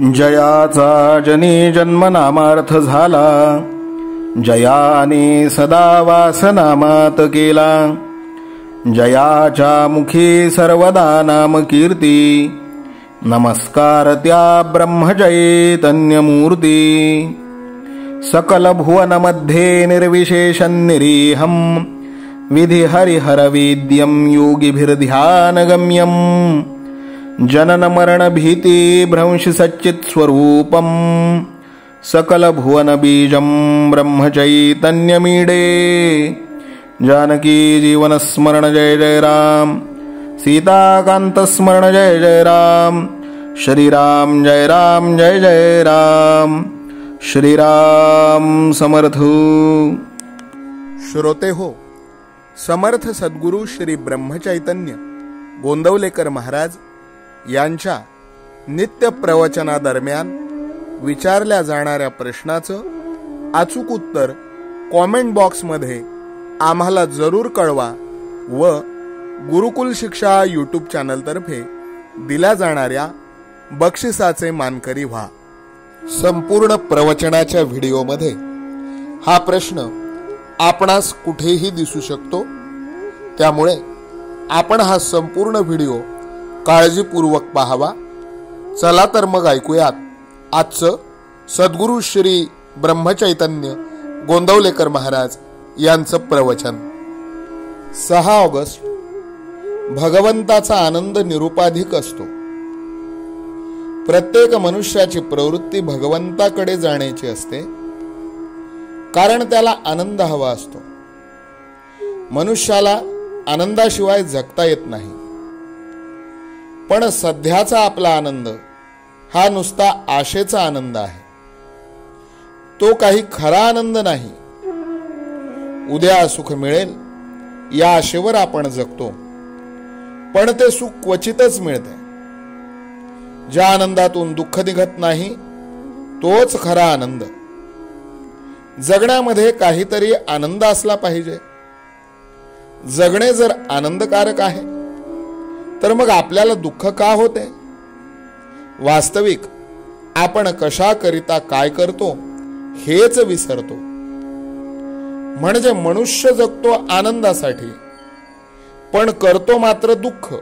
जयाचा जनी जन्मनामार्थ झाला, जयाने सदा वासनामात केला. जयाच्या मुखी सर्वदा नाम कीर्ती, नमस्कार त्या ब्रह्मचैतन्यमूर्ती. सकल भुवनमध्ये निर्विशेषं निरीहं, विधि हरिहरवेद्यं योगिभिर्ध्यानगम्यं. जनन मरण भीति भ्रंश सच्चित् स्वरूपं, सकल भुवन बीजं ब्रह्मचैतन्यमीडे. जानकी जीवन स्मरण जय जय राम, सीताकांत स्मरण जय जय राम. श्रीराम जय राम जय जय राम. श्रीराम समर्थ. श्रोते हो, समर्थ सद्गुरू श्री ब्रह्मचैतन्य गोंदवलेकर महाराज यांच्या नित्य प्रवचनादरम्यान विचारल्या जाणाऱ्या प्रश्नाचं अचूक उत्तर कॉमेंट बॉक्समध्ये आम्हाला जरूर कळवा व गुरुकुल शिक्षा यूट्यूब चॅनलतर्फे दिल्या जाणाऱ्या बक्षिसाचे मानकरी व्हा. संपूर्ण प्रवचनाच्या व्हिडिओमध्ये हा प्रश्न आपणास कुठेही दिसू शकतो, त्यामुळे आपण हा संपूर्ण व्हिडिओ काळजीपूर्वक पाहावा. चला तर मग ऐकूयात आजचं सद्गुरू श्री ब्रह्मचैतन्य गोंदवलेकर महाराज यांचं प्रवचन. 6 ऑगस्ट. भगवंताचा आनंद निरुपाधिक असतो. प्रत्येक मनुष्याची प्रवृत्ती भगवंताकडे जाण्याची असते, कारण त्याला आनंद हवा असतो. मनुष्याला आनंदाशिवाय जगता येत नाही. पण सध्याचा आपला आनंद हा नुसता आशेचा आनंद आहे. तो काही खरा आनंद नाही. उद्या सुख मिळेल या आशेवर आपण जगतो, पण ते सुख क्वचितच मिळते. ज्या आनंदातून दुःख निघत नाही तोच खरा आनंद. जगण्यामध्ये काहीतरी आनंद असला पाहिजे. जगणे जर आनंदकारक आहे तर मग आपल्याला दुःख का होते? वास्तविक आपण कशाकरिता काय करतो हेच विसरतो. म्हणजे मनुष्य जगतो आनंदासाठी, पण करतो मात्र दुःख.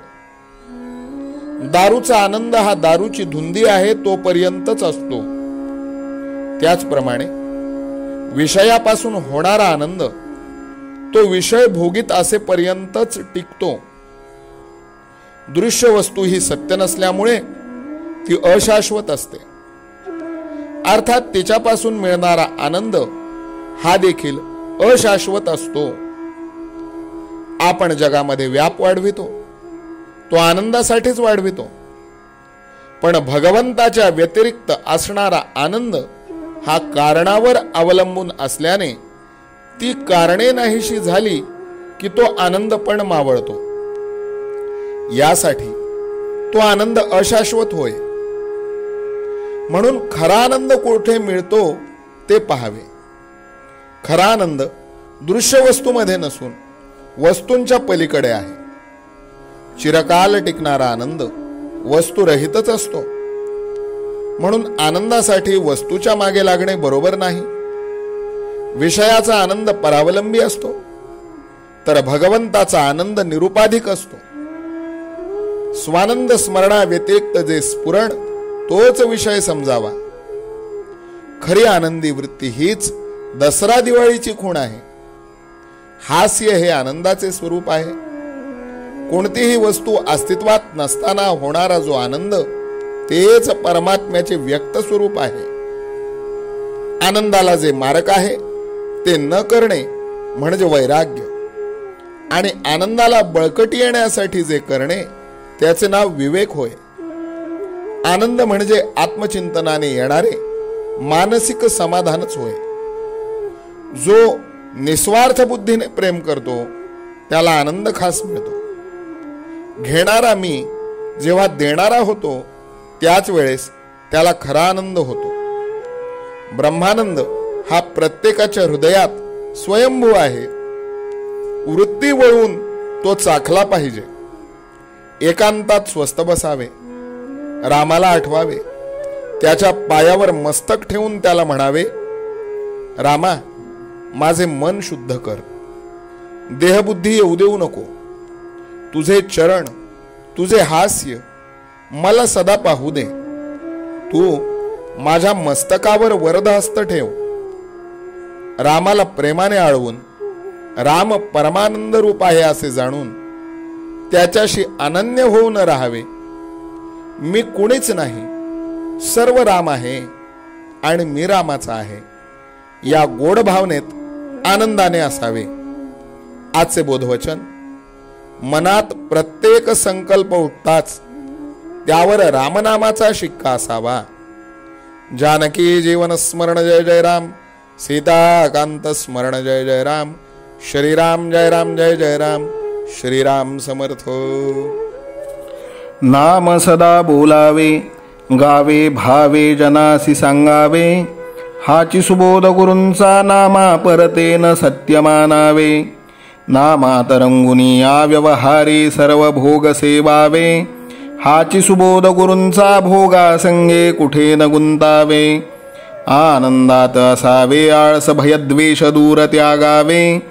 दारूचा आनंद हा दारूची धुंदी आहे तोपर्यंतच असतो. त्याचप्रमाणे विषयापासून होणारा आनंद तो विषय भोगीत असेपर्यंतच टिकतो. दृश्य वस्तू ही सत्य नसल्यामुळे ती अशाश्वत असते. अर्थात तिच्यापासून मिळणारा आनंद हा देखील अशाश्वत असतो. आपण जगामध्ये व्याप वाढवितो, तो आनंदासाठीच वाढवितो. पण भगवंताच्या व्यतिरिक्त असणारा आनंद हा कारणावर अवलंबून असल्याने ती कारणे नाहीशी झाली की तो आनंद पण मावळतो. यासाठी तो आनंद अशाश्वत होय. म्हणून खरा आनंद कोठे मिळतो ते पाहावे. खरा आनंद दृश्य वस्तूमध्ये नसून वस्तूंच्या पलीकडे आहे. चिरकाल टिकणारा आनंद वस्तुरहितच असतो. म्हणून आनंदासाठी वस्तूच्या मागे लागणे बरोबर नाही. विषयाचा आनंद परावलंबी असतो, तर भगवंताचा आनंद निरुपाधिक असतो. स्वानंद स्मरणा व्यतिरिक्त जे स्फुरण तोच विषय समजावा. खरी आनंदी वृत्ती हीच दसरा दिवाळीची खूण आहे. हास्य हे आनंदाचे स्वरूप आहे. कोणतीही वस्तू अस्तित्वात नसताना होणारा जो आनंद तेच परमात्म्याचे व्यक्त स्वरूप आहे. आनंदाला जे मारक आहे ते न करणे म्हणजे वैराग्य, आणि आनंदाला बळकटी येण्यासाठी जे करणे त्याचे नाव विवेक होय. आनंद म्हणजे आत्मचिंतनाने येणारे मानसिक समाधानच होय. जो निस्वार्थ बुद्धीने प्रेम करतो त्याला आनंद खास मिळतो. घेणारा मी जेव्हा देणारा होतो त्याच वेळेस त्याला खरा आनंद होतो. ब्रह्मानंद हा प्रत्येकाच्या हृदयात स्वयंभू आहे. वृत्ती वळून तो चाखला पाहिजे. एकांतात स्वस्थ बसावे, रामाला आठवावे, त्याच्या पायावर मस्तक ठेवून त्याला म्हणावे, रामा, माझे मन शुद्ध कर, देहबुद्धी येऊ देऊ नको. तुझे चरण, तुझे हास्य मला सदा पाहू दे. तू माझ्या मस्तकावर वरदहस्त ठेव. रामाला प्रेमाने आळवून राम परमानंद रूप आहे असे जाणून त्याच्याशी अनन्य होऊन राहावे. मी कुणीच नाही, सर्व राम आहे आणि मी रामाचा आहे, या गोड भावनेत आनंदाने असावे. आजचे बोधवचन. मनात प्रत्येक संकल्प उठताच त्यावर रामनामाचा शिक्का असावा. जानकी जीवन स्मरण जय जय राम. सीताकांत स्मरण जय जय राम. श्रीराम जय राम जय जय राम. श्रीराम समर्थ. नाम सदा बोलावे, गावे भावे जनासी सांगावे. हाची सुबोध गुरूंचा नामा परतेन सत्य मानावे. नामात रंगुनी या व्यवहारी सर्व भोग सेवावे. हाची सुबोध गुरूंचा भोगा संगे कुठे न गुंतावे. आनंदात असावे, आळस भयद्वेष दूर त्यागावे.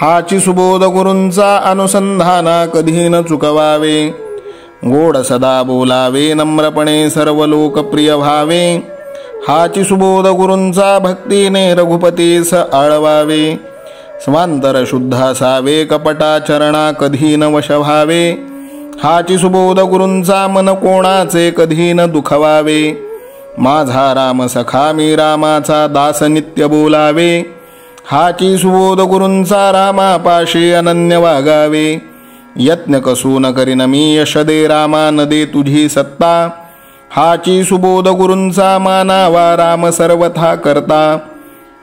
हाची सुबोध गुरूंचा अनुसंधाना कधी न चुकवावे. गोड सदा बोलावे, नम्रपणे सर्व लोकप्रिय व्हावे. हाची सुबोध गुरूंचा भक्तीने रघुपतीस आळवावे. स्वांतर शुद्ध असावे, कपटाचरणा कधी न वश व्हावे. हाची सुबोध गुरूंचा मन कोणाचे कधी न दुखवावे. माझा राम सखा, मी रामाचा दास नित्य बोलावे. हाची सुबोध गुरूंचा रामापाशी अनन्य वागावे. यत्न कसू न करीन मी, यश दे रामा न दे तुझी सत्ता. हाची सुबोध गुरूंचा मानावा, राम सर्वथा करता.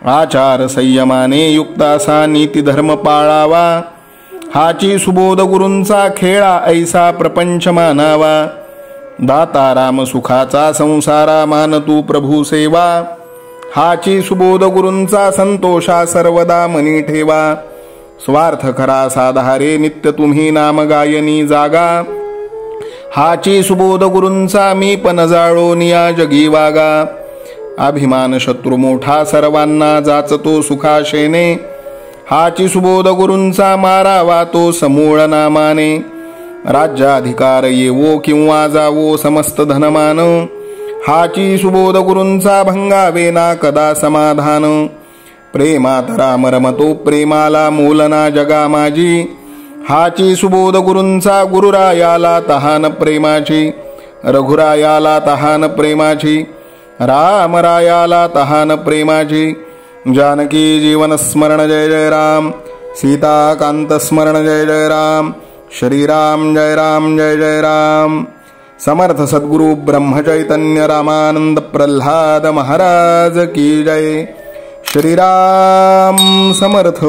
आचार संयमाने युक्त असा नीती धर्म पाळावा. हाची सुबोध गुरूंचा खेळा ऐसा प्रपंच मानावा. दाता राम सुखाचा, संसारा मान तू प्रभू सेवा. हाची सुबोध गुरूंचा संतोषा सर्वदा मनी ठेवा. स्वार्थ खरा साधारे नित्य तुम्ही नाम गायनी जागा. हाची सुबोध गुरूंचा मी पण जाळो निया जगी वागा. अभिमान शत्रू मोठा सर्वांना जाचतो सुखाशेने. हाची सुबोध गुरूंचा मारावा तो समूळ नामाने. राज्याधिकार येवो किंवा जावो समस्त धनमान. हाची सुबोध गुरूंचा भंगावे ना कदा समाधान. प्रेमात राम रमतो, प्रेमाला मोलना जगा माझी. हाची सुबोध गुरूंचा गुरुरायाला तहान प्रेमाची. रघुरायाला तहान प्रेमाची. रामरायाला तहान प्रेमाची. जानकी जीवन स्मरण जय जय राम. सीताकांत स्मरण जय जय राम. श्रीराम जय राम जय जय राम. समर्थ सद्गुरु ब्रह्मचैतन्य रामानंद प्रल्हाद महाराज की जय. श्रीराम समर्थ.